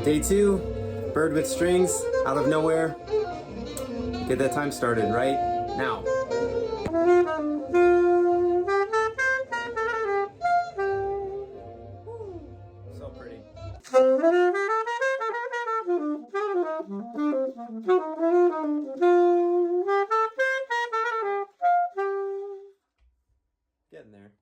Day 2, bird with strings, out of nowhere. Get that time started right now. So pretty. Getting there.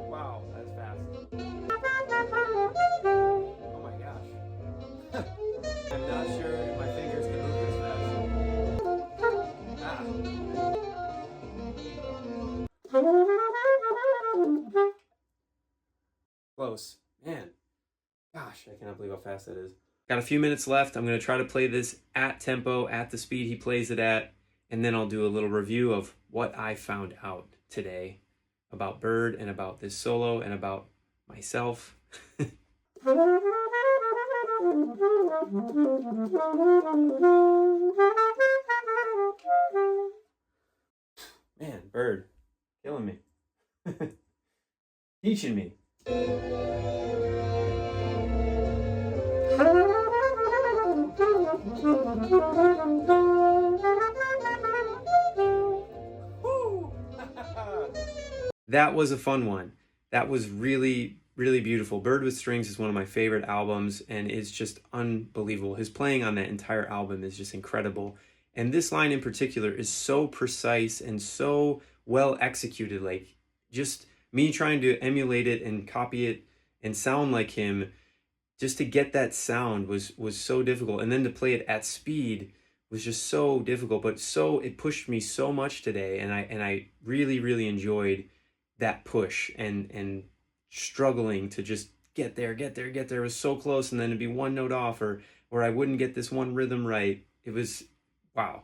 Wow, that's fast. Oh my gosh. I'm not sure if my fingers can move this fast. Close. Man. Gosh, I cannot believe how fast that is. Got a few minutes left. I'm going to try to play this at tempo, at the speed he plays it at, and then I'll do a little review of what I found out today about Bird and about this solo and about myself. Man, Bird, killing me. Teaching me. That was a fun one. That was really, really beautiful. Bird with Strings is one of my favorite albums, and it's just unbelievable. His playing on that entire album is just incredible. And this line in particular is so precise and so well executed. Like, just me trying to emulate it and copy it and sound like him, just to get that sound was so difficult. And then to play it at speed was just so difficult, but it pushed me so much today. And I really, really enjoyed that push and struggling to just get there. It was so close, and then it'd be one note off, or I wouldn't get this one rhythm right. It was, wow,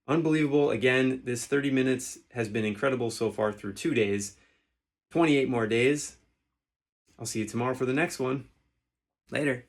unbelievable. Again, this 30 minutes has been incredible so far through 2 days. 28 more days. I'll see you tomorrow for the next one. Later.